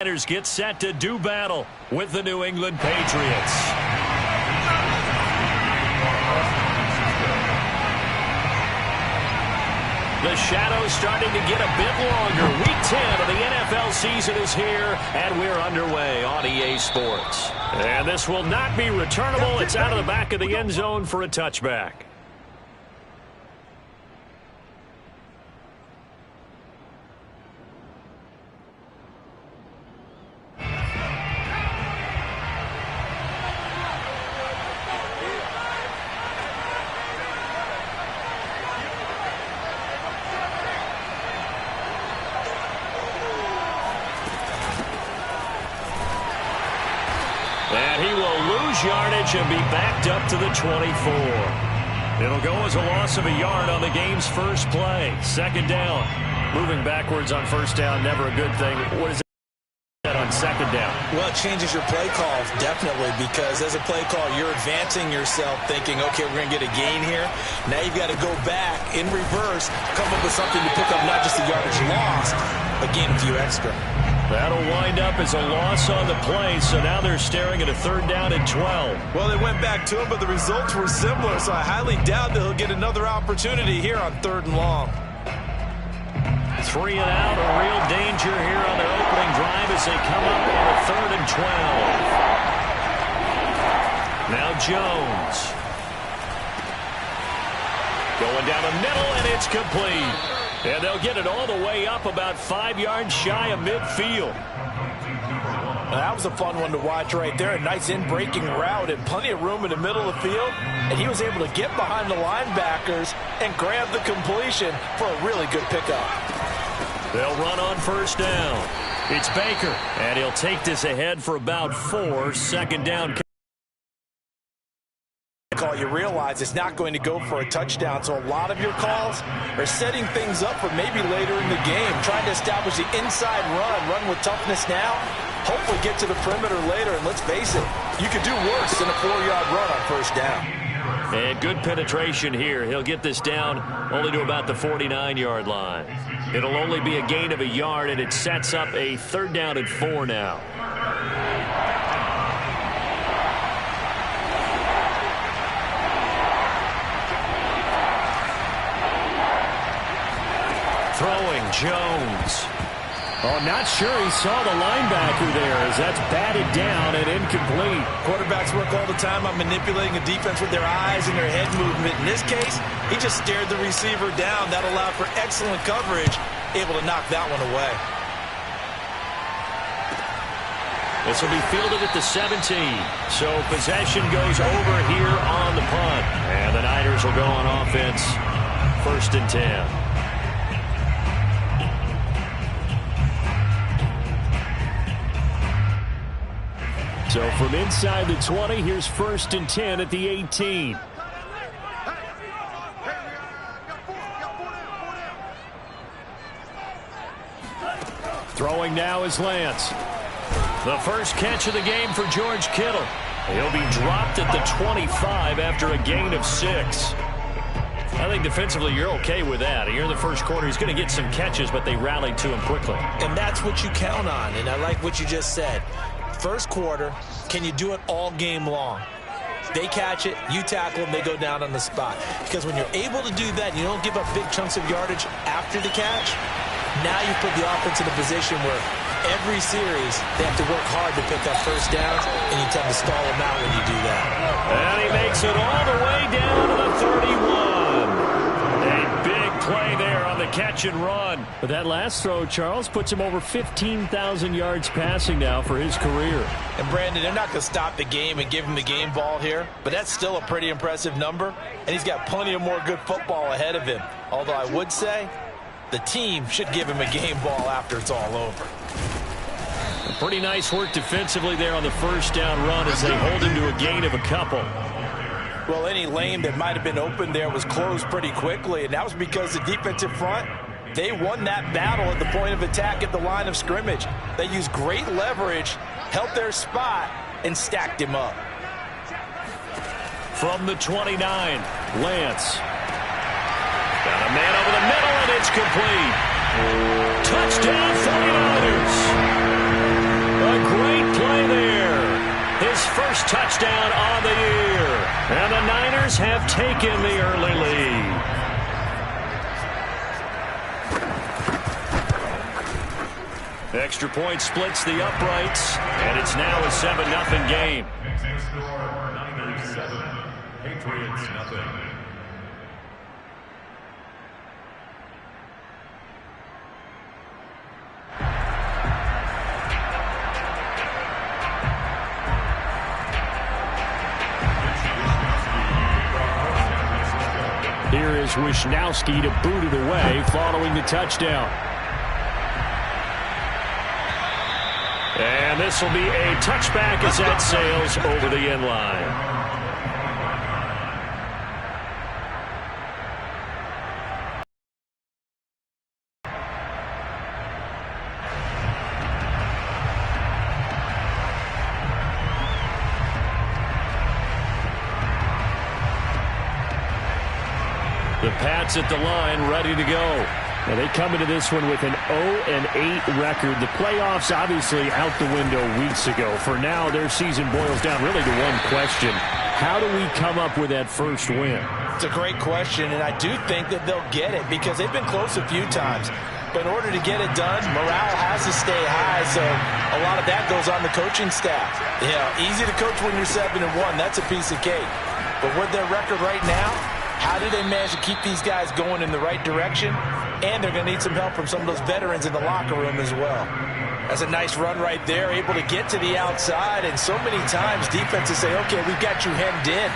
Get set to do battle with the New England Patriots. The shadow's starting to get a bit longer. Week 10 of the NFL season is here, and we're underway on EA Sports. And this will not be returnable. It's out of the back of the end zone for a touchback. And he will lose yardage and be backed up to the 24. It'll go as a loss of a yard on the game's first play. Second down. Moving backwards on first down, never a good thing. What is that on second down? Well, it changes your play call, definitely, because as a play call, you're advancing yourself thinking, okay, we're going to get a gain here. Now you've got to go back in reverse, come up with something to pick up not just the yardage lost, but gain a few extra. That'll wind up as a loss on the play, so now they're staring at a third down and 12. Well, they went back to him, but the results were similar, so I highly doubt that he'll get another opportunity here on third and long. 3 and out, a real danger here on their opening drive as they come up on a third and 12. Now Jones. Going down the middle, and it's complete. And they'll get it all the way up about 5 yards shy of midfield. That was a fun one to watch right there. A nice in-breaking route and plenty of room in the middle of the field. And he was able to get behind the linebackers and grab the completion for a really good pickup. They'll run on first down. It's Baker, and he'll take this ahead for about 4. Second down. You realize it's not going to go for a touchdown, so a lot of your calls are setting things up for maybe later in the game, trying to establish the inside run with toughness now, hopefully get to the perimeter later, and let's face it, you could do worse than a 4-yard run on first down. And good penetration here. He'll get this down only to about the 49-yard line. It'll only be a gain of a yard, and it sets up a third down and 4 now. Throwing, Jones. Oh, not sure he saw the linebacker there as that's batted down and incomplete. Quarterbacks work all the time on manipulating a defense with their eyes and their head movement. In this case, he just stared the receiver down. That allowed for excellent coverage, able to knock that one away. This will be fielded at the 17. So possession goes over here on the punt. And the Niners will go on offense. First and 10. So from inside the 20, here's first and 10 at the 18. Throwing now is Lance. The first catch of the game for George Kittle. He'll be dropped at the 25 after a gain of 6. I think defensively you're okay with that. Here in the first quarter, he's going to get some catches, but they rallied to him quickly. And that's what you count on, and I like what you just said. First quarter, can you do it all game long? They catch it, you tackle them, they go down on the spot. Because when you're able to do that, you don't give up big chunks of yardage after the catch, now you put the offense in a position where every series they have to work hard to pick up first downs, and you tend to stall them out when you do that. And he makes it all the way down to the 31. A big play there on the catch and run. But that last throw, Charles, puts him over 15,000 yards passing now for his career. And Brandon, they're not going to stop the game and give him the game ball here, but that's still a pretty impressive number, and he's got plenty of more good football ahead of him. Although I would say the team should give him a game ball after it's all over. Pretty nice work defensively there on the first down run as they hold him to a gain of a couple. Well, any lane that might have been open there was closed pretty quickly, and that was because the defensive front, they won that battle at the point of attack at the line of scrimmage. They used great leverage, held their spot, and stacked him up. From the 29, Lance. Got a man over the middle, and it's complete. Touchdown, 49ers. first touchdown on the year. And the Niners have taken the early lead. Extra point splits the uprights, and it's now a 7-0 game. Niners 7, Patriots nothing. Here is Wishnowsky to boot it away following the touchdown. And this will be a touchback as that sails over the end line. The Pats at the line, ready to go. Now they come into this one with an 0-8 record. The playoffs obviously out the window weeks ago. For now, their season boils down really to one question. How do we come up with that first win? It's a great question, and I do think that they'll get it because they've been close a few times. But in order to get it done, morale has to stay high, so a lot of that goes on the coaching staff. Easy to coach when you're 7-1. That's a piece of cake. But with their record right now, how do they manage to keep these guys going in the right direction? And they're going to need some help from some of those veterans in the locker room as well. That's a nice run right there, able to get to the outside. And so many times defenses say, okay, we've got you hemmed in.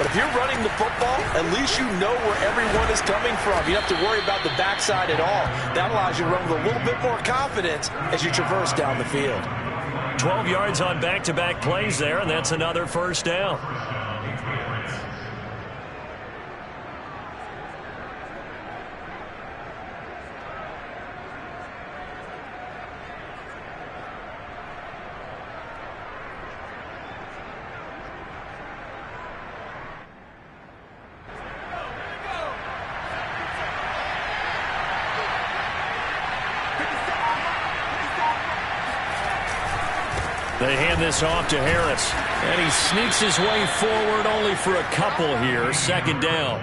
But if you're running the football, at least you know where everyone is coming from. You don't have to worry about the backside at all. That allows you to run with a little bit more confidence as you traverse down the field. 12 yards on back-to-back plays there, and that's another first down. They hand this off to Harris, and he sneaks his way forward only for a couple here. Second down.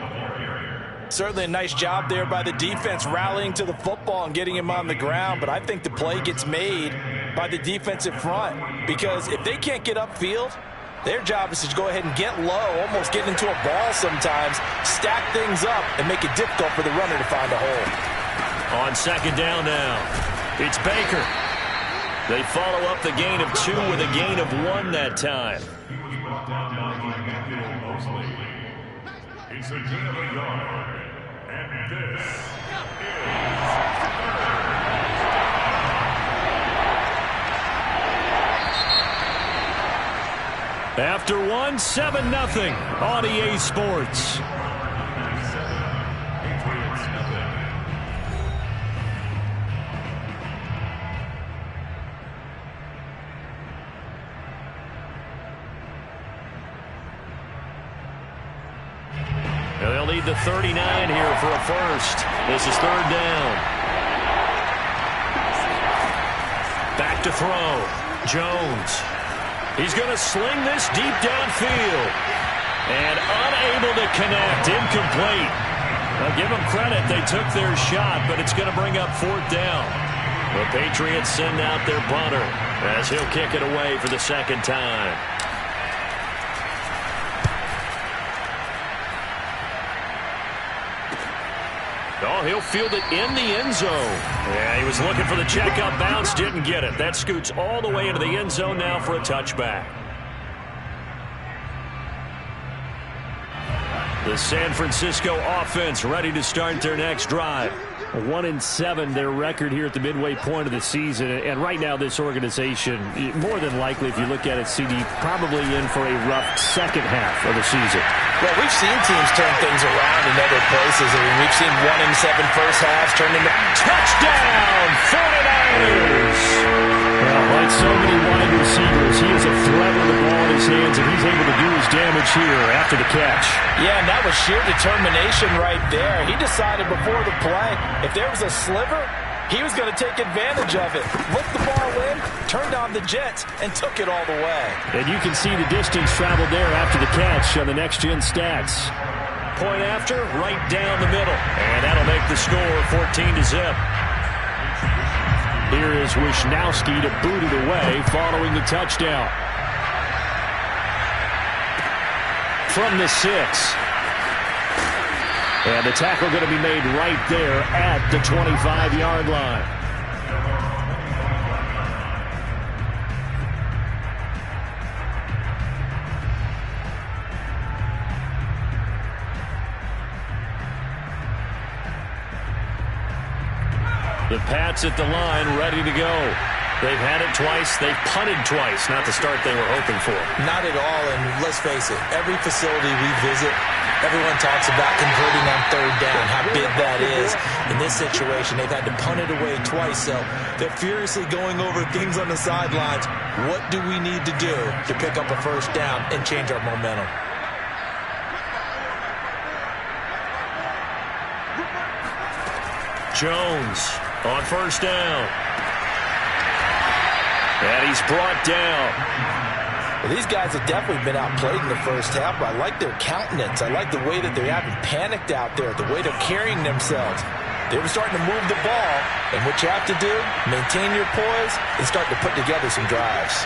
Certainly a nice job there by the defense rallying to the football and getting him on the ground, but I think the play gets made by the defensive front because if they can't get upfield, their job is to go ahead and get low, almost get into a ball sometimes, stack things up, and make it difficult for the runner to find a hole. On second down now, it's Baker. They follow up the gain of 2 with a gain of 1 that time. He was brought down by Emmanuel Mosley. It's a gain of a yard. And this is After 1, 7-0 on EA Sports. Patriots nothing. Now they'll need the 39 here for a first. This is third down. Back to throw. Jones. He's going to sling this deep downfield. And unable to connect. Incomplete. Now give them credit. They took their shot, but it's going to bring up fourth down. The Patriots send out their punter as he'll kick it away for the second time. Oh, he'll field it in the end zone. Yeah, he was looking for the check-up bounce, didn't get it. That scoots all the way into the end zone now for a touchback. The San Francisco offense ready to start their next drive. 1-7, their record here at the midway point of the season. And right now, this organization, more than likely, if you look at it, CD, probably in for a rough second half of the season. Well, we've seen teams turn things around in other places. I mean, we've seen 1-7 first halves turn into touchdown 49ers. Well, like so many wide receivers, he is a threat with the ball in his hands, and he's able to do his damage here after the catch. Yeah, and that was sheer determination right there. He decided before the play, if there was a sliver, He was going to take advantage of it. Looked the ball in, turned on the Jets, and took it all the way. And you can see the distance traveled there after the catch on the next-gen stats. Point after, right down the middle. And that'll make the score 14-0. Here is Wishnowski to boot it away following the touchdown. From the 6. And the tackle going to be made right there at the 25-yard line. The Pats at the line, ready to go. They've had it twice. They've punted twice. Not the start they were hoping for. Not at all, and let's face it, every facility we visit, everyone talks about converting on third down, how big that is. In this situation, they've had to punt it away twice, so they're furiously going over things on the sidelines. What do we need to do to pick up a first down and change our momentum? Jones on first down. And he's brought down. Well, these guys have definitely been outplayed in the first half, but I like their countenance. I like the way that they haven't panicked out there, the way they're carrying themselves. They were starting to move the ball, and what you have to do, maintain your poise and start to put together some drives.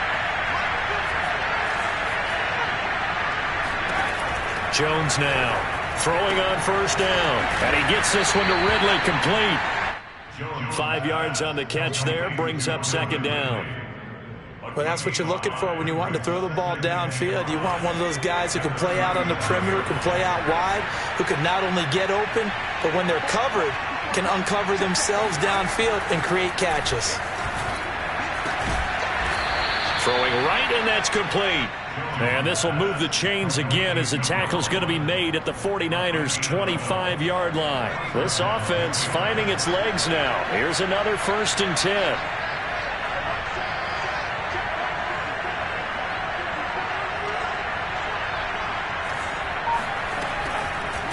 Jones now throwing on first down, and he gets this one to Ridley, complete. 5 yards on the catch there, brings up second down. Well, that's what you're looking for when you want to throw the ball downfield. You want one of those guys who can play out on the perimeter, can play out wide, who can not only get open, but when they're covered, can uncover themselves downfield and create catches. Throwing right, and that's complete. And this will move the chains again as the tackle's going to be made at the 49ers' 25-yard line. This offense finding its legs now. Here's another 1st and 10.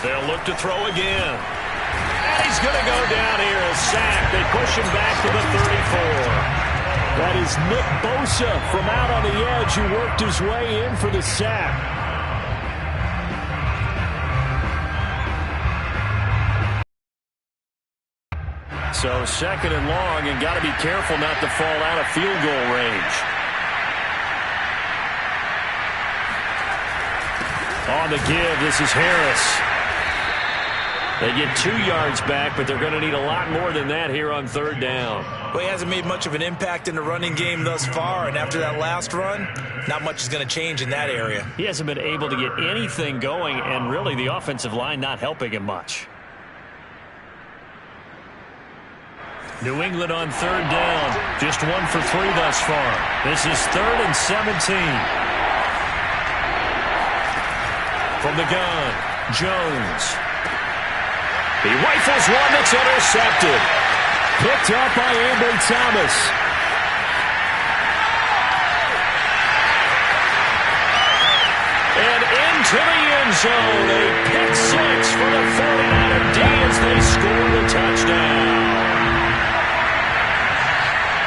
They'll look to throw again. And he's going to go down here, a sack. They push him back to the 34. That is Nick Bosa from out on the edge who worked his way in for the sack. So 2nd and long, and got to be careful not to fall out of field goal range. On the give, this is Harris. They get 2 yards back, but they're going to need a lot more than that here on 3rd down. Well, he hasn't made much of an impact in the running game thus far, and after that last run, not much is going to change in that area. He hasn't been able to get anything going, and really the offensive line not helping him much. New England on 3rd down. Just 1 for 3 thus far. This is 3rd and 17. From the gun, Jones. He rifles one that's intercepted. Picked up by Ambry Thomas. And into the end zone. A pick 6 for the 49er D as they score the touchdown.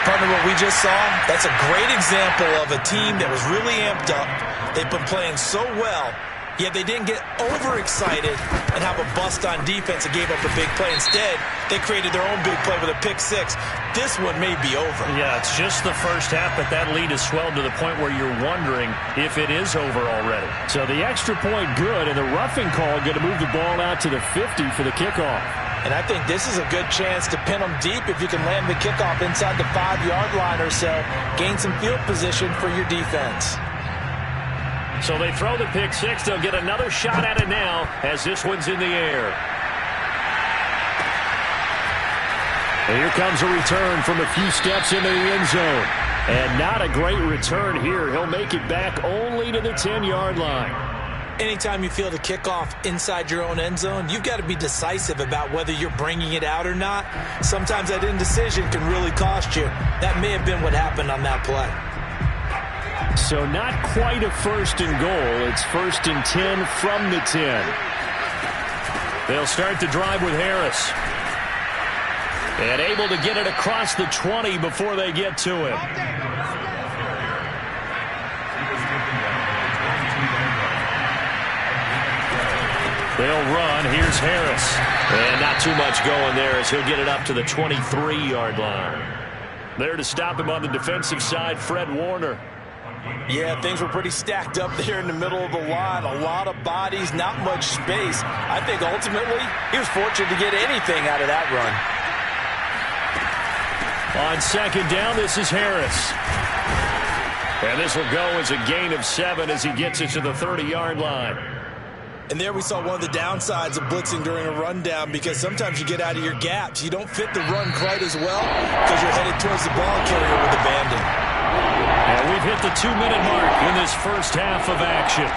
Partner, what we just saw, that's a great example of a team that was really amped up. They've been playing so well, yet they didn't get overexcited and have a bust on defense and gave up a big play. Instead, they created their own big play with a pick 6. This one may be over. Yeah, it's just the first half, but that lead has swelled to the point where you're wondering if it is over already. So the extra point good, and the roughing call going to move the ball out to the 50 for the kickoff. And I think this is a good chance to pin them deep if you can land the kickoff inside the 5-yard line or so. Gain some field position for your defense. So they throw the pick 6. They'll get another shot at it now as this one's in the air. And here comes a return from a few steps into the end zone. And not a great return here. He'll make it back only to the 10-yard line. Anytime you feel the kickoff inside your own end zone, you've got to be decisive about whether you're bringing it out or not. Sometimes that indecision can really cost you. That may have been what happened on that play. So not quite a 1st and goal. It's 1st and 10 from the 10. They'll start the drive with Harris. And able to get it across the 20 before they get to him. They'll run. Here's Harris. And not too much going there as he'll get it up to the 23-yard line. There to stop him on the defensive side, Fred Warner. Yeah, things were pretty stacked up there in the middle of the line. A lot of bodies, not much space. I think ultimately he was fortunate to get anything out of that run. On second down, this is Harris. And this will go as a gain of 7 as he gets it to the 30-yard line. And there we saw one of the downsides of blitzing during a rundown, because sometimes you get out of your gaps. You don't fit the run quite as well because you're headed towards the ball carrier with abandon. And we've hit the 2-minute mark in this first half of action.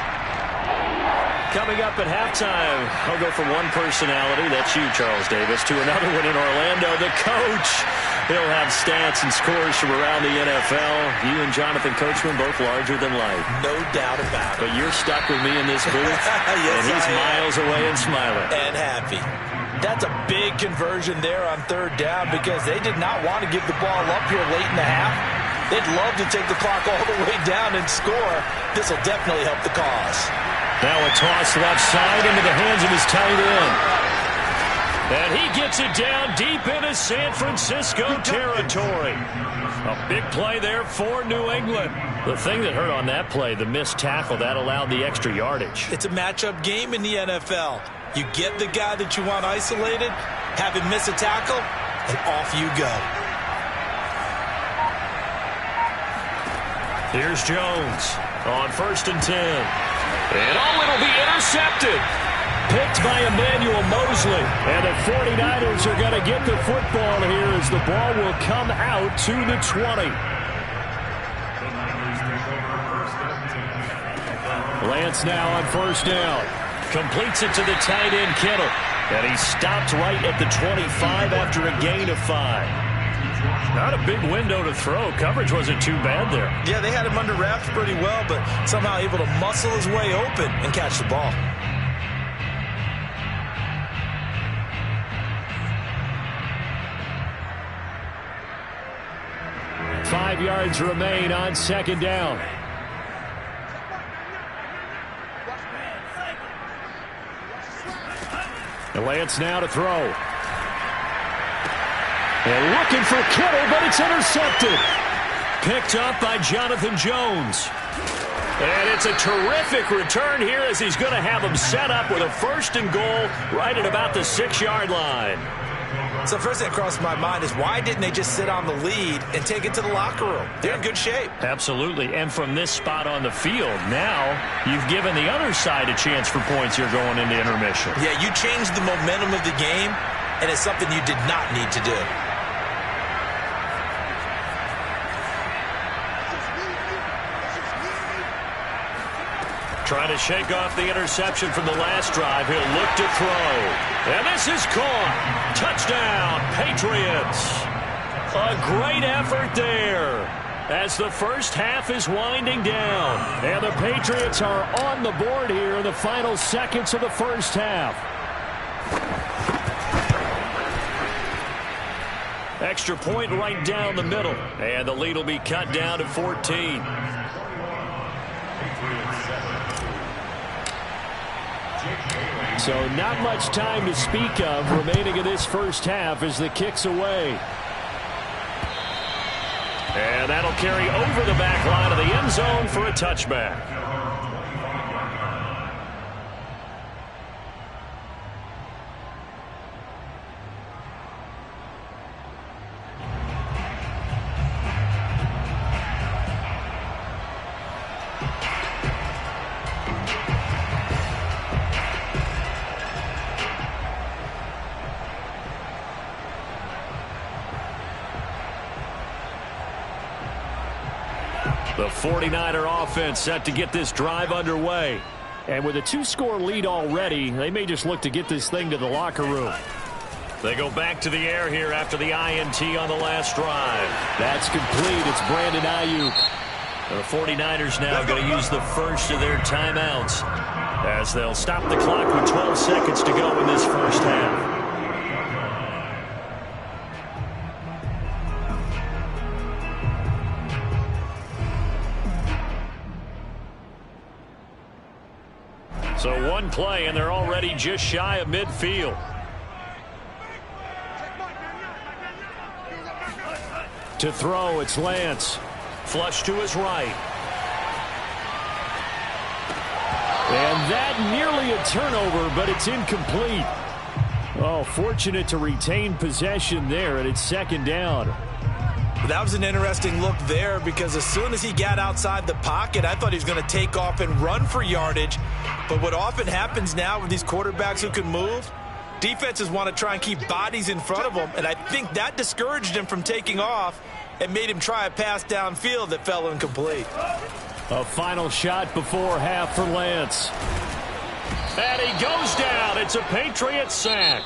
Coming up at halftime, I'll go from one personality, that's you, Charles Davis, to another one in Orlando, the coach. He'll have stats and scores from around the NFL. You and Jonathan Coachman both larger than life. No doubt about it. But you're stuck with me in this booth, yes, and he's miles away and smiling. And happy. That's a big conversion there on third down, because they did not want to give the ball up here late in the half. They'd love to take the clock all the way down and score. This will definitely help the cause. Now a toss left side into the hands of his tight end. And he gets it down deep into San Francisco territory. A big play there for New England. The thing that hurt on that play, the missed tackle, that allowed the extra yardage. It's a matchup game in the NFL. You get the guy that you want isolated, have him miss a tackle, and off you go. Here's Jones on 1st and 10. And it'll be intercepted. Picked by Emmanuel Mosley. And the 49ers are going to get the football here as the ball will come out to the 20. Lance now on 1st down. Completes it to the tight end, Kittle. And he stopped right at the 25 after a gain of 5. Not a big window to throw. Coverage wasn't too bad there. Yeah, they had him under wraps pretty well, but somehow able to muscle his way open and catch the ball. Five yards remain on second down. And Lance now to throw. And looking for Kittle, but it's intercepted. Picked up by Jonathan Jones. And it's a terrific return here as he's going to have him set up with a 1st and goal right at about the 6-yard line. So first thing that crossed my mind is, why didn't they just sit on the lead and take it to the locker room? They're in good shape. Absolutely. And from this spot on the field, now you've given the other side a chance for points here going into intermission. Yeah, you changed the momentum of the game, and it's something you did not need to do. Trying to shake off the interception from the last drive. He'll look to throw. And this is caught. Touchdown, Patriots. A great effort there as the first half is winding down. And the Patriots are on the board here in the final seconds of the first half. Extra point right down the middle. And the lead will be cut down to 14. So not much time to speak of remaining in this first half as the kick's away. And that'll carry over the back line of the end zone for a touchback. The 49er offense set to get this drive underway. And with a 2-score lead already, they may just look to get this thing to the locker room. They go back to the air here after the INT on the last drive. That's complete. It's Brandon Ayuk. The 49ers now going to use the first of their timeouts as they'll stop the clock with 12 seconds to go in this first half. So one play, and they're already just shy of midfield. To throw, it's Lance. Flush to his right. And that nearly a turnover, but it's incomplete. Oh, fortunate to retain possession there, and it's second down. That was an interesting look there because as soon as he got outside the pocket, I thought he was going to take off and run for yardage. But what often happens now with these quarterbacks who can move, defenses want to try and keep bodies in front of them, and I think that discouraged him from taking off and made him try a pass downfield that fell incomplete. A final shot before half for Lance. And he goes down. It's a Patriot sack.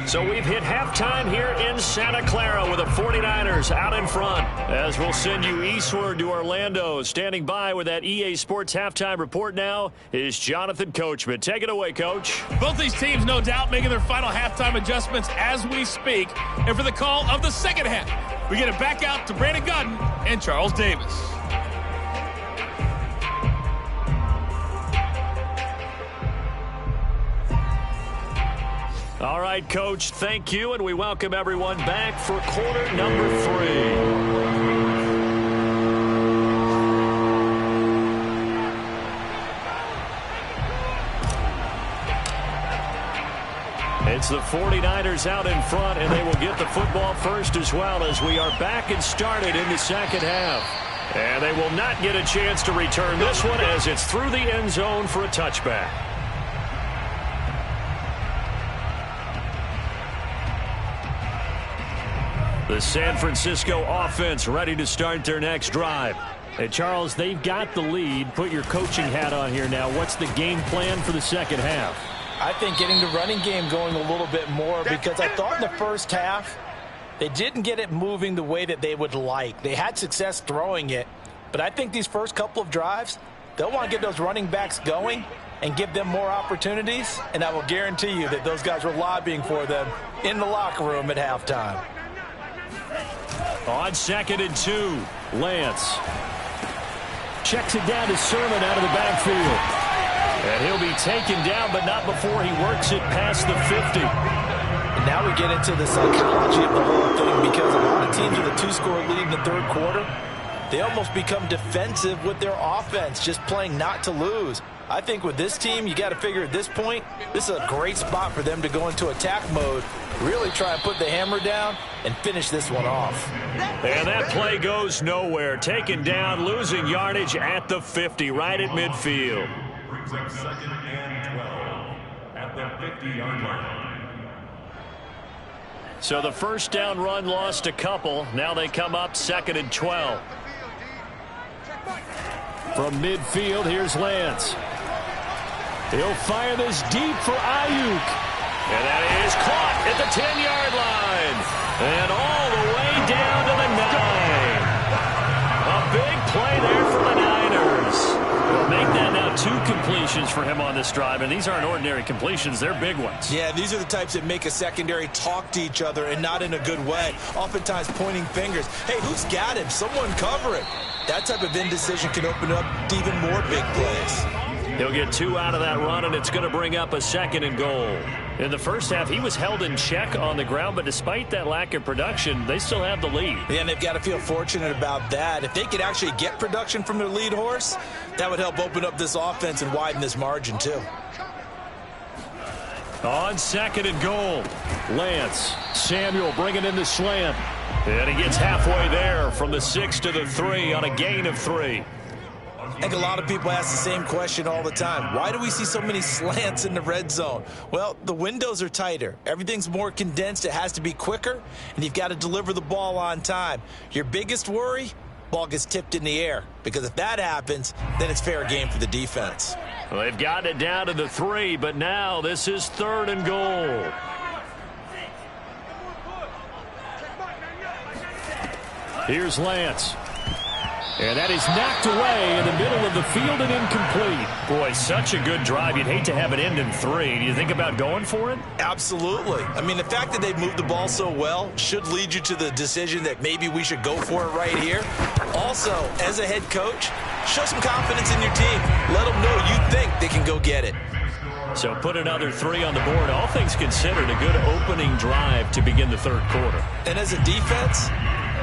So we've hit halftime here in Santa Clara with the 49ers out in front. As we'll send you eastward to Orlando. Standing by with that EA Sports halftime report now is Jonathan Coachman. Take it away, Coach. Both these teams, no doubt, making their final halftime adjustments as we speak. And for the call of the second half, we get it back out to Brandon Gutton and Charles Davis. All right, Coach, thank you, and we welcome everyone back for quarter number 3. It's the 49ers out in front, and they will get the football first as well as we are back and started in the second half. And they will not get a chance to return this one as it's through the end zone for a touchback. The San Francisco offense ready to start their next drive. Hey, Charles, they've got the lead. Put your coaching hat on here now. What's the game plan for the second half? I think getting the running game going a little bit more because I thought in the first half they didn't get it moving the way that they would like. They had success throwing it, but I think these first couple of drives, they'll want to get those running backs going and give them more opportunities, and I will guarantee you that those guys were lobbying for them in the locker room at halftime. On 2nd and 2, Lance checks it down to Sermon out of the backfield. And he'll be taken down, but not before he works it past the 50. And now we get into the psychology of the whole thing because a lot of teams with a 2-score lead in the third quarter, they almost become defensive with their offense, just playing not to lose. I think with this team, you got to figure at this point, this is a great spot for them to go into attack mode, really try and put the hammer down and finish this one off. And that play goes nowhere. Taken down, losing yardage at the 50, right at midfield. Brings up 2nd and 12 at the 50-yard line. So the first down run lost a couple. Now they come up 2nd and 12. From midfield, here's Lance. He'll fire this deep for Ayuk. And that is caught at the 10-yard line. And all the way down to the 9. A big play there for the Niners. We'll make that now 2 completions for him on this drive. And these aren't ordinary completions. They're big ones. Yeah, these are the types that make a secondary talk to each other and not in a good way. Oftentimes pointing fingers. Hey, who's got him? Someone cover it. That type of indecision can open up to even more big plays. He'll get 2 out of that run, and it's going to bring up a 2nd and goal. In the first half, he was held in check on the ground, but despite that lack of production, they still have the lead. Yeah, and they've got to feel fortunate about that. If they could actually get production from their lead horse, that would help open up this offense and widen this margin, too. On 2nd and goal, Lance. Samuel bringing in the slant. And he gets halfway there from the 6 to the 3 on a gain of 3. I think a lot of people ask the same question all the time. Why do we see so many slants in the red zone? Well, the windows are tighter. Everything's more condensed. It has to be quicker, and you've got to deliver the ball on time. Your biggest worry, ball gets tipped in the air, because if that happens, then it's fair game for the defense. Well, they've gotten it down to the 3, but now this is 3rd and goal. Here's Lance. And that is knocked away in the middle of the field and incomplete. Boy, such a good drive. You'd hate to have it end in 3. Do you think about going for it? Absolutely. I mean, the fact that they've moved the ball so well should lead you to the decision that maybe we should go for it right here. Also, as a head coach, show some confidence in your team. Let them know you think they can go get it. So put another 3 on the board. All things considered, a good opening drive to begin the third quarter. And as a defense,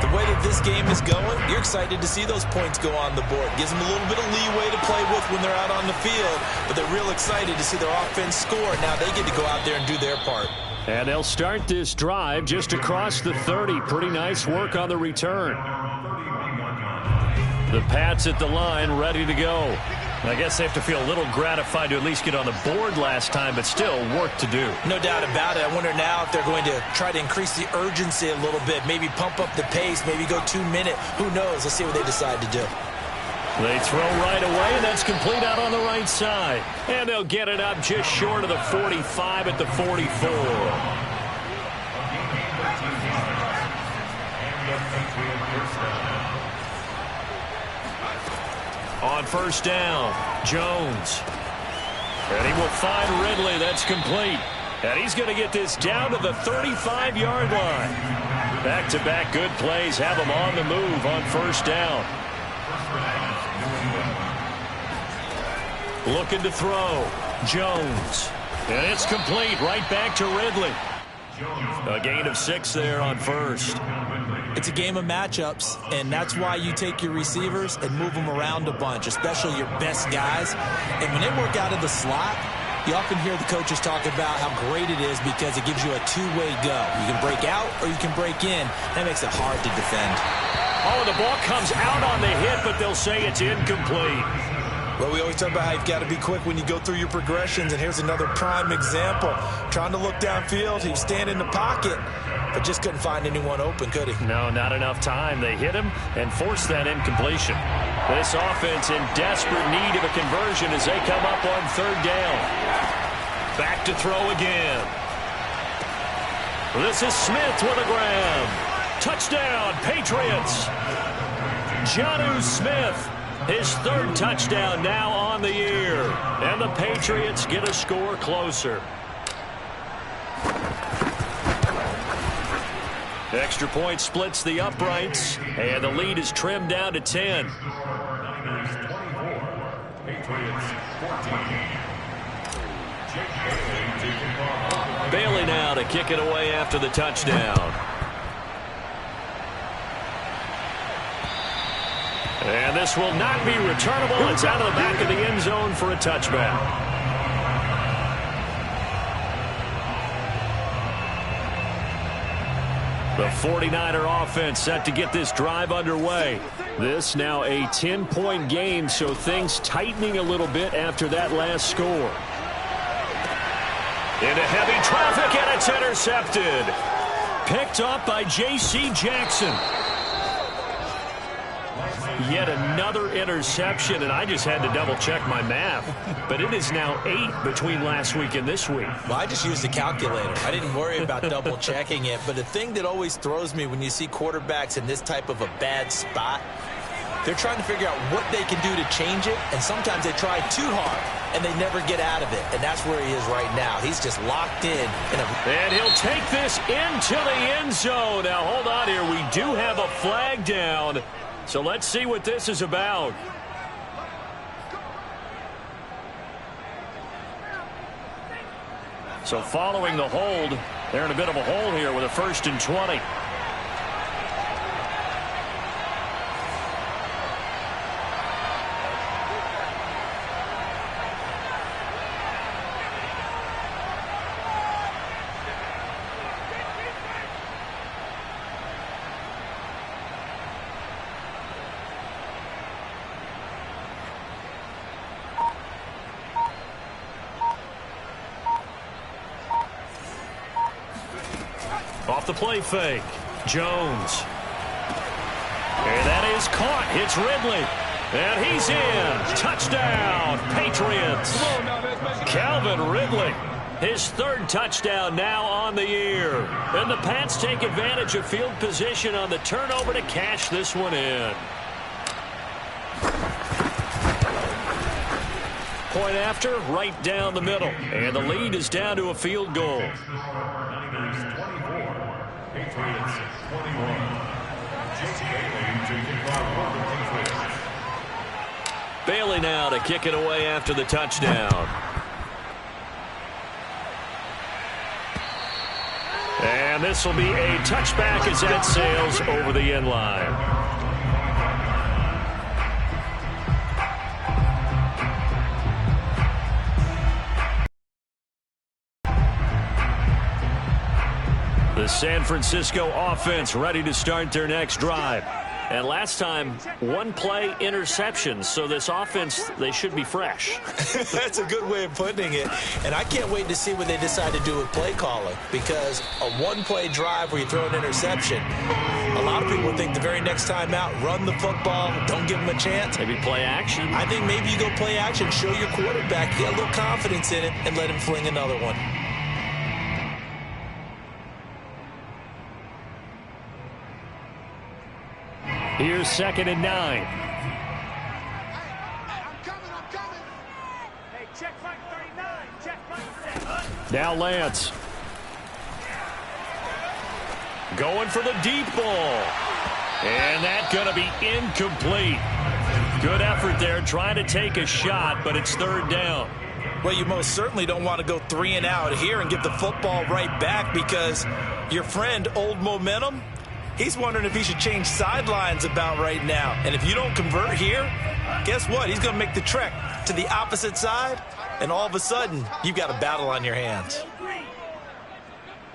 the way that this game is going, you're excited to see those points go on the board. Gives them a little bit of leeway to play with when they're out on the field, but they're real excited to see their offense score. Now they get to go out there and do their part. And they'll start this drive just across the 30. Pretty nice work on the return. The Pats at the line, ready to go. I guess they have to feel a little gratified to at least get on the board last time, but still work to do. No doubt about it. I wonder now if they're going to try to increase the urgency a little bit, maybe pump up the pace, maybe go 2 minute. Who knows? Let's see what they decide to do. They throw right away, and that's complete out on the right side. And they'll get it up just short of the 45 at the 44. On first down, Jones. And he will find Ridley. That's complete. And he's going to get this down to the 35-yard line. Back-to-back good plays have him on the move on first down. Looking to throw. Jones. And it's complete. Right back to Ridley. A gain of 6 there on first. It's a game of matchups, and that's why you take your receivers and move them around a bunch, especially your best guys. And when they work out of the slot, you often hear the coaches talk about how great it is because it gives you a two-way go. You can break out or you can break in. That makes it hard to defend. Oh, the ball comes out on the hit, but they'll say it's incomplete. Well, we always talk about how you've got to be quick when you go through your progressions, and here's another prime example. Trying to look downfield, he was standing in the pocket, but just couldn't find anyone open, could he? No, not enough time. They hit him and forced that incompletion. This offense in desperate need of a conversion as they come up on third down. Back to throw again. This is Smith with a grab. Touchdown, Patriots. Jonnu Smith. His third touchdown now on the year. And the Patriots get a score closer. Extra point splits the uprights. And the lead is trimmed down to 10. Bailey now to kick it away after the touchdown. And this will not be returnable. It's out of the back of the end zone for a touchback. The 49er offense set to get this drive underway. This now a 10-point game, so things tightening a little bit after that last score. Into heavy traffic, and it's intercepted. Picked up by J.C. Jackson. Yet another interception, and I just had to double-check my math. But it is now 8 between last week and this week. Well, I just used a calculator. I didn't worry about double-checking it. But the thing that always throws me when you see quarterbacks in this type of a bad spot, they're trying to figure out what they can do to change it, and sometimes they try too hard, and they never get out of it. And that's where he is right now. He's just locked in. And he'll take this into the end zone. Now, hold on here. We do have a flag down. So let's see what this is about. So following the hold, they're in a bit of a hole here with a 1st and 20. Off the play fake. Jones. And that is caught. It's Ridley. And he's in. Touchdown, Patriots. Calvin Ridley. His 3rd touchdown now on the year. And the Pats take advantage of field position on the turnover to cash this one in. Point after, right down the middle. And the lead is down to a field goal. Patriots 21. Jake Bailey to kick off. Bailey now to kick it away after the touchdown. And this will be a touchback as that sails over the end line. The San Francisco offense ready to start their next drive. And last time, one play interception. So this offense, they should be fresh. That's a good way of putting it. And I can't wait to see what they decide to do with play calling. Because a one-play drive where you throw an interception, a lot of people think the very next time out, run the football, don't give them a chance. Maybe play action. I think maybe you go play action, show your quarterback, get a little confidence in it, and let him fling another one. Here's 2nd and 9. I'm coming. Hey, check mark 39. Check mark 7. Now Lance. Going for the deep ball. And that's going to be incomplete. Good effort there trying to take a shot, but it's 3rd down. Well, you most certainly don't want to go 3 and out here and give the football right back because your friend, Old Momentum, he's wondering if he should change sidelines about right now. And if you don't convert here, guess what? He's going to make the trek to the opposite side, and all of a sudden, you've got a battle on your hands.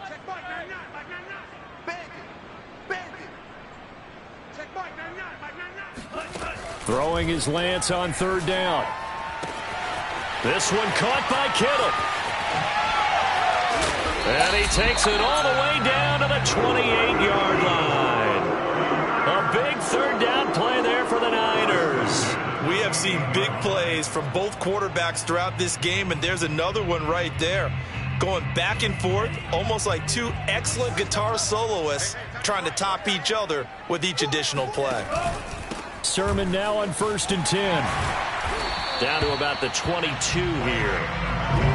Check mark 99. Bandit. Check mark 99. Throwing his Lance on 3rd down. This one caught by Kittle. And he takes it all the way down to the 28-yard line. A big 3rd down play there for the Niners. We have seen big plays from both quarterbacks throughout this game, and there's another one right there. Going back and forth, almost like two excellent guitar soloists trying to top each other with each additional play. Sermon now on 1st and 10. Down to about the 22 here.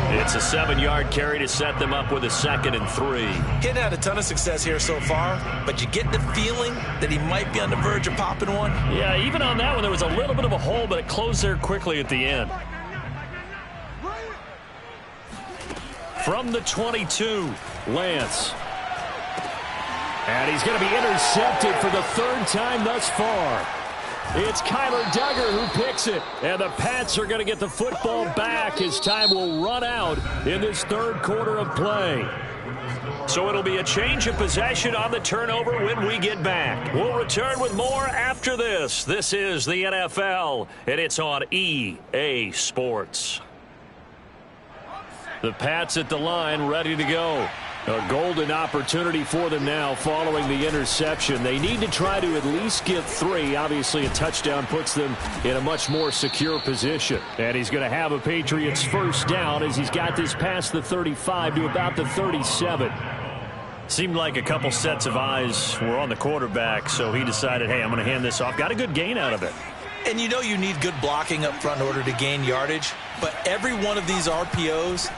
It's a 7-yard carry to set them up with a 2nd and 3. Hadn't had a ton of success here so far, but you get the feeling that he might be on the verge of popping one. Yeah, even on that one, there was a little bit of a hole, but it closed there quickly at the end. From the 22, Lance. And he's going to be intercepted for the 3rd time thus far. It's Kyler Duggar who picks it. And the Pats are going to get the football back as time will run out in this 3rd quarter of play. So it'll be a change of possession on the turnover when we get back. We'll return with more after this. This is the NFL, and it's on EA Sports. The Pats at the line, ready to go. A golden opportunity for them now following the interception. They need to try to at least get 3. Obviously, a touchdown puts them in a much more secure position. And he's going to have a Patriots 1st down as he's got this past the 35 to about the 37. Seemed like a couple sets of eyes were on the quarterback, so he decided, hey, I'm going to hand this off. Got a good gain out of it. And you know you need good blocking up front in order to gain yardage, but every one of these RPOs,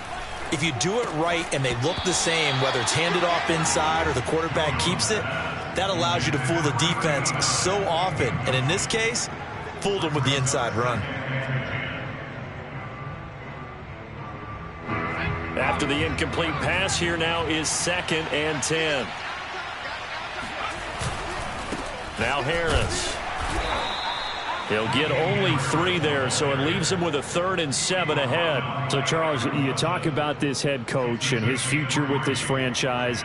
if you do it right and they look the same, whether it's handed off inside or the quarterback keeps it, that allows you to fool the defense so often. And in this case, fooled them with the inside run. After the incomplete pass, here now is 2nd and 10. Now Harris. He'll get only 3 there, so it leaves him with a 3rd and 7 ahead. So, Charles, you talk about this head coach and his future with this franchise.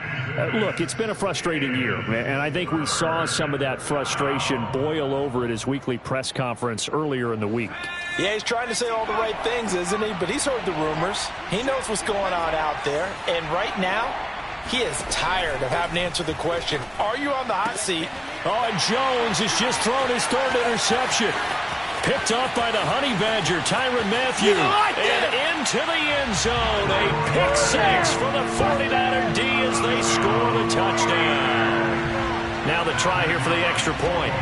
Look, it's been a frustrating year, and I think we saw some of that frustration boil over at his weekly press conference earlier in the week. Yeah, he's trying to say all the right things, isn't he? But he's heard the rumors. He knows what's going on out there. And right now, he is tired of having to answer the question, are you on the hot seat? Oh, and Jones has just thrown his 3rd interception. Picked off by the Honey Badger, Tyrann Mathieu. And into the end zone. A pick 6 for the 49er D as they score the touchdown. Now the try here for the extra point.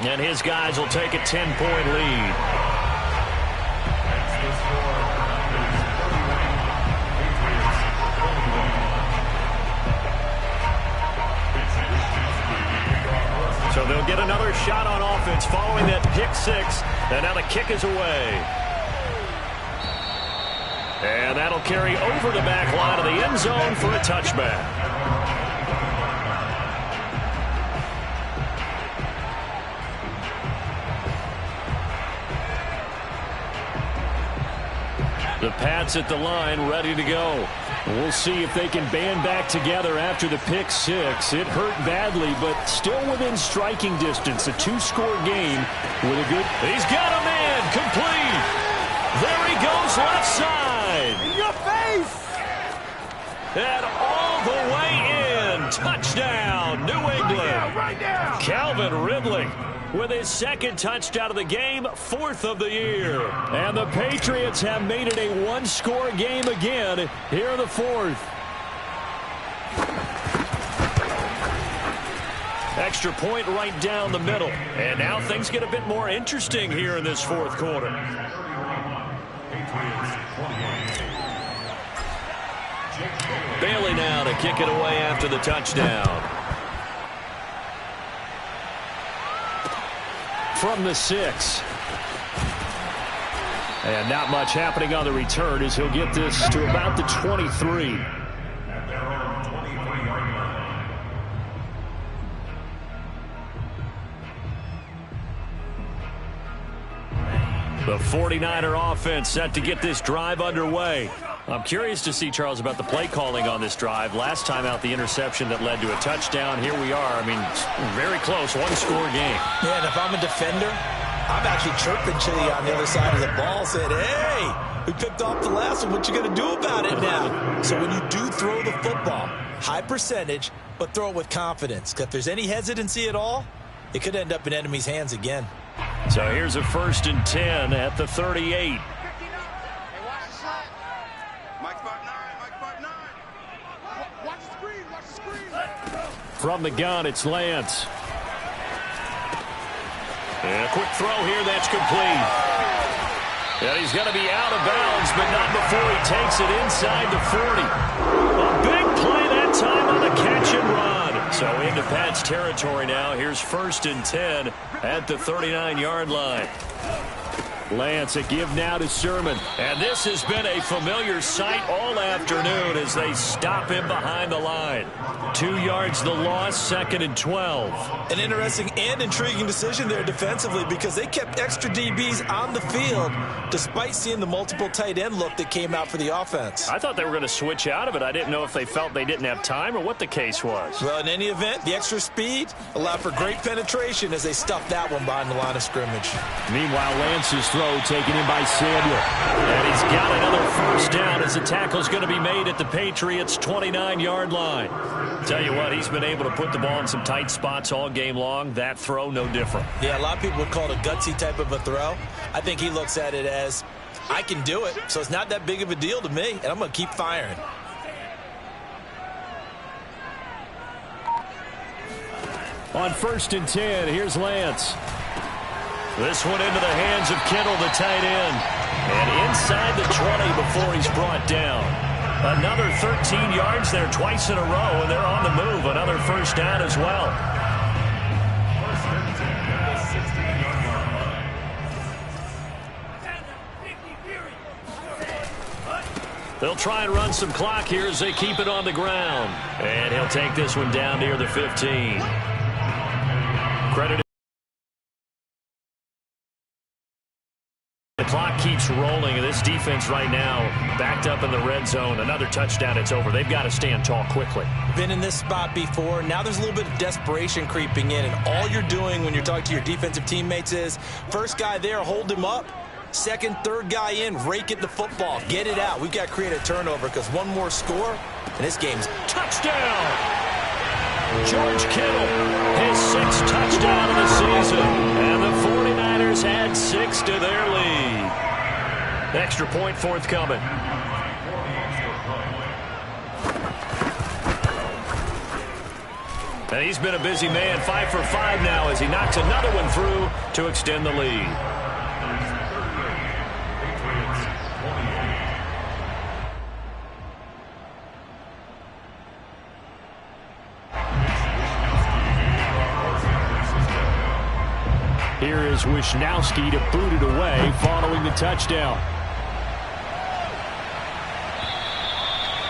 And his guys will take a 10-point lead. So they'll get another shot on offense following that pick six. And now the kick is away. And that'll carry over the back line of the end zone for a touchback. The Pats at the line, ready to go. We'll see if they can band back together after the pick six. It hurt badly, but still within striking distance. A two-score game with a good... He's got a man, complete. There he goes, left side. In your face. And all the way in. Touchdown, New England. Right now. Calvin Ridley with his second touchdown of the game, fourth of the year. And the Patriots have made it a one-score game again here in the fourth. Extra point right down the middle. And now things get a bit more interesting here in this fourth quarter. Bailey now to kick it away after the touchdown. From the 6. And not much happening on the return as he'll get this to about the 23. The 49er offense set to get this drive underway. I'm curious to see, Charles, about the play calling on this drive. Last time out, the interception that led to a touchdown. Here we are. I mean, very close, one-score game. Yeah, and if I'm a defender, I'm actually chirping Chili on the other side of the ball, saying, hey, we picked off the last one. What you going to do about it now? So when you do throw the football, high percentage, but throw it with confidence. Because if there's any hesitancy at all, it could end up in enemy's hands again. So here's a 1st and 10 at the 38. From the gun, it's Lance. And a quick throw here, that's complete. And he's going to be out of bounds, but not before he takes it inside the 40. A big play that time on the catch and run. So into Pat's territory now. Here's 1st and 10 at the 39-yard line. Lance, a give now to Sermon. And this has been a familiar sight all afternoon as they stop him behind the line. 2 yards the loss, 2nd and 12. An interesting and intriguing decision there defensively because they kept extra DBs on the field despite seeing the multiple tight end look that came out for the offense. I thought they were going to switch out of it. I didn't know if they felt they didn't have time or what the case was. Well, in any event, the extra speed allowed for great penetration as they stuffed that one behind the line of scrimmage. Meanwhile, Lance's throw taken in by Samuel. And he's got another 1st down as the tackle's going to be made at the Patriots' 29-yard line. Tell you what, he's been able to put the ball in some tight spots all game long. That throw, no different. Yeah, a lot of people would call it a gutsy type of a throw. I think he looks at it as, I can do it, so it's not that big of a deal to me, and I'm going to keep firing. On 1st and 10, here's Lance. This one into the hands of Kittle, the tight end. And inside the 20 before he's brought down. Another 13 yards there twice in a row, and they're on the move. Another 1st down as well. They'll try and run some clock here as they keep it on the ground. And he'll take this one down near the 15. Credit. The clock keeps rolling, and this defense right now backed up in the red zone. Another touchdown, it's over. They've got to stand tall quickly. Been in this spot before. Now there's a little bit of desperation creeping in, and all you're doing when you're talking to your defensive teammates is, first guy there, hold him up. Second, third guy in, rake at the football. Get it out. We've got to create a turnover because one more score, and this game's touchdown. George Kittle, his 6th touchdown of the season. And the 49ers add 6 to their lead. Extra point forthcoming. And he's been a busy man, 5 for 5 now as he knocks another one through to extend the lead. Here is Wisnowski to boot it away following the touchdown.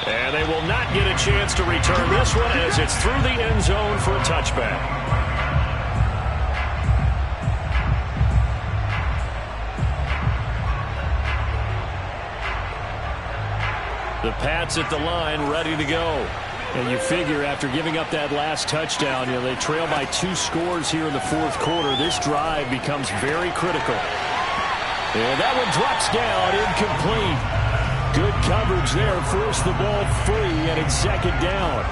And they will not get a chance to return this one as it's through the end zone for a touchback. The Pats at the line, ready to go. And you figure after giving up that last touchdown, they trail by 2 scores here in the fourth quarter. This drive becomes very critical. And that one drops down, incomplete. Good coverage there, forced the ball free, and it's second down.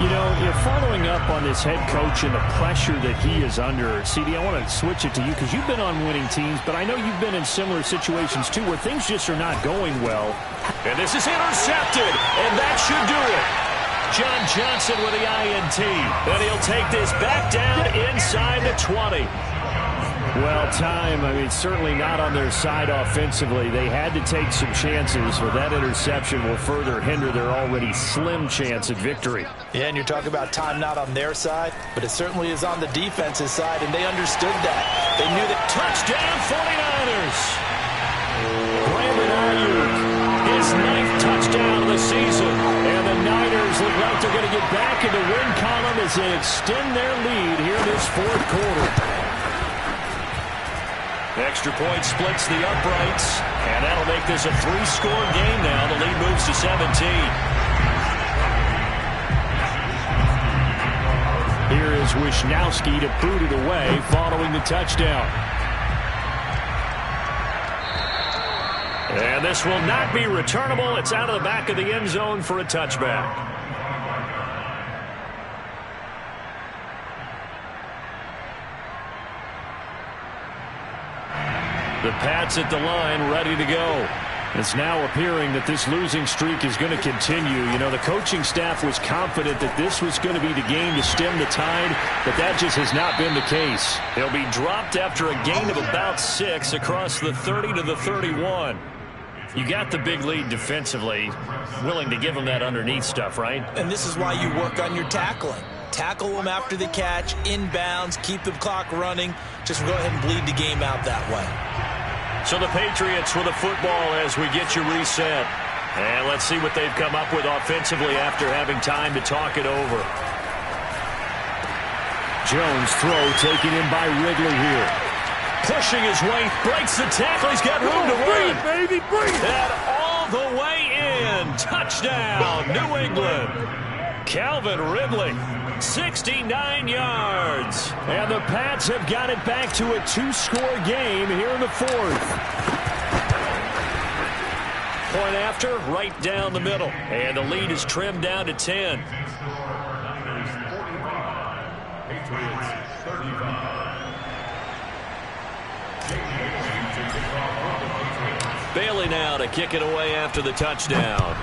You're following up on this head coach and the pressure that he is under. CD, I want to switch it to you because you've been on winning teams, but I know you've been in similar situations too where things just are not going well. And this is intercepted, and that should do it. John Johnson with the INT. And he'll take this back down inside the 20. Well, time, certainly not on their side offensively. They had to take some chances, or that interception will further hinder their already slim chance at victory. Yeah, and you're talking about time not on their side, but it certainly is on the defense's side, and they understood that. They knew that. Touchdown 49ers! Brandon Ayuk, his 9th touchdown of the season, and the Niners look like they're going to get back in the win column as they extend their lead here in this fourth quarter. Extra point splits the uprights, and that'll make this a 3-score game now. The lead moves to 17. Here is Wisnowski to boot it away following the touchdown. And this will not be returnable. It's out of the back of the end zone for a touchback. The Pats at the line, ready to go. It's now appearing that this losing streak is going to continue. The coaching staff was confident that this was going to be the game to stem the tide, but that just has not been the case. He'll be dropped after a gain of about 6 across the 30 to the 31. You got the big lead defensively, willing to give them that underneath stuff, right? And this is why you work on your tackling. Tackle them after the catch, inbounds, keep the clock running. Just go ahead and bleed the game out that way. So the Patriots with the football as we get you reset. And let's see what they've come up with offensively after having time to talk it over. Jones throw taken in by Ridley here. Pushing his way, breaks the tackle. He's got room to run. Baby, breathe. And all the way in. Touchdown, New England. Calvin Ridley, 69 yards. And the Pats have got it back to a 2-score game here in the fourth. Point after, right down the middle. And the lead is trimmed down to 10. Bailey now to kick it away after the touchdown.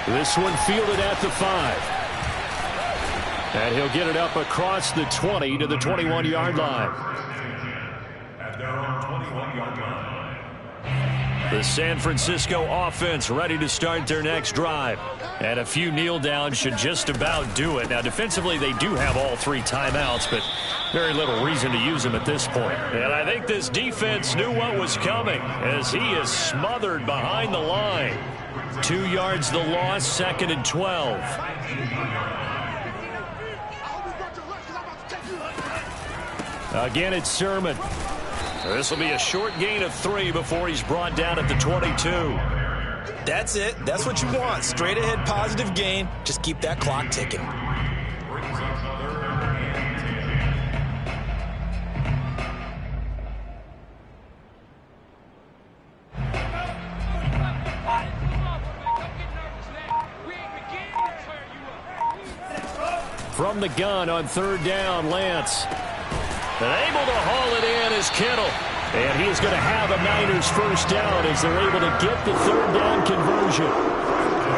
This one fielded at the 5. And he'll get it up across the 20 to the 21-yard line. At their own 21-yard line. The San Francisco offense ready to start their next drive. And a few kneel downs should just about do it. Now, defensively, they do have all 3 timeouts, but very little reason to use them at this point. And I think this defense knew what was coming as he is smothered behind the line. 2 yards the loss, 2nd and 12. Again, it's Sermon. This will be a short gain of 3 before he's brought down at the 22. That's it. That's what you want. Straight ahead positive gain. Just keep that clock ticking. From the gun on 3rd down, Lance. And able to haul it in is Kittle. And he is going to have a Niners first down as they're able to get the 3rd down conversion.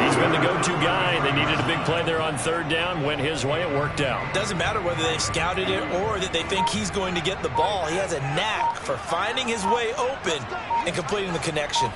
He's been the go-to guy. They needed a big play there on 3rd down. Went his way. It worked out. Doesn't matter whether they scouted it or that they think he's going to get the ball. He has a knack for finding his way open and completing the connection.